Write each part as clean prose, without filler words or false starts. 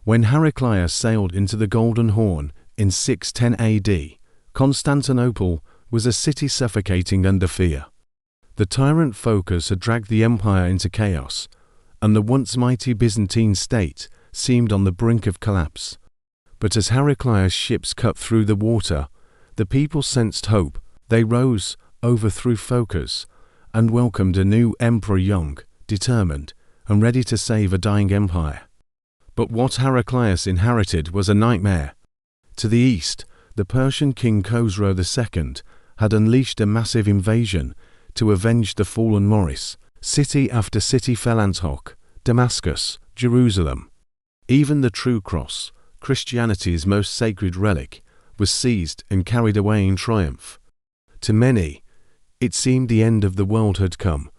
When Heraclius sailed into the Golden Horn in 610 AD, Constantinople was a city suffocating under fear. The tyrant Phocas had dragged the empire into chaos, and the once mighty Byzantine state seemed on the brink of collapse. But as Heraclius' ships cut through the water, the people sensed hope. They rose, overthrew Phocas, and welcomed a new emperor, young, determined, and ready to save a dying empire. But what Heraclius inherited was a nightmare. To the east, the Persian king Khosrow II had unleashed a massive invasion to avenge the fallen Maurice. City after city fell: Antioch, Damascus, Jerusalem. Even the true cross, Christianity's most sacred relic, was seized and carried away in triumph. To many, it seemed the end of the world had come.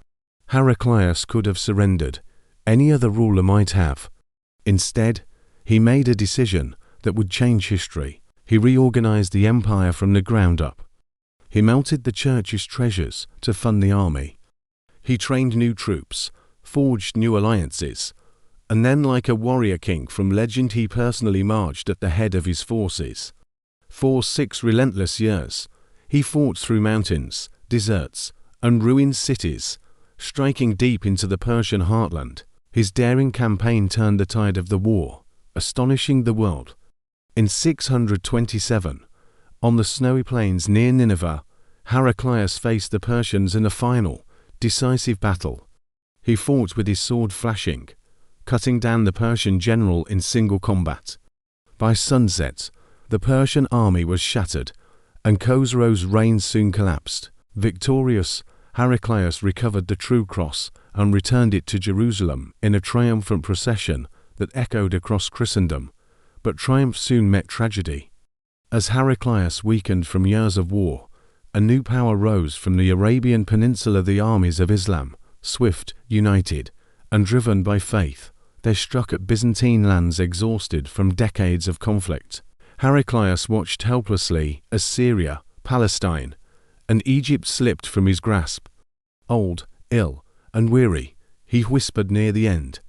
Heraclius could have surrendered. Any other ruler might have. Instead, he made a decision that would change history. He reorganized the empire from the ground up. He melted the church's treasures to fund the army. He trained new troops, forged new alliances, and then, like a warrior king from legend, he personally marched at the head of his forces. For 6 relentless years, he fought through mountains, deserts, and ruined cities, striking deep into the Persian heartland. His daring campaign turned the tide of the war, astonishing the world. In 627, on the snowy plains near Nineveh, Heraclius faced the Persians in a final, decisive battle. He fought with his sword flashing, cutting down the Persian general in single combat. By sunset, the Persian army was shattered, and Khosrow's reign soon collapsed. Victorious, Heraclius recovered the true cross and returned it to Jerusalem in a triumphant procession that echoed across Christendom. But triumph soon met tragedy. As Heraclius weakened from years of war, a new power rose from the Arabian Peninsula: the armies of Islam. Swift, united, and driven by faith, they struck at Byzantine lands exhausted from decades of conflict. Heraclius watched helplessly as Syria, Palestine, and Egypt slipped from his grasp. Old, ill, and weary, he whispered near the end,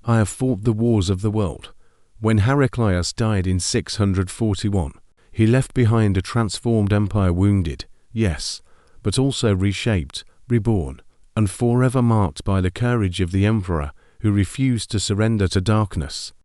"I have fought the wars of the world." When Heraclius died in 641, he left behind a transformed empire, wounded, yes, but also reshaped, reborn, and forever marked by the courage of the emperor who refused to surrender to darkness.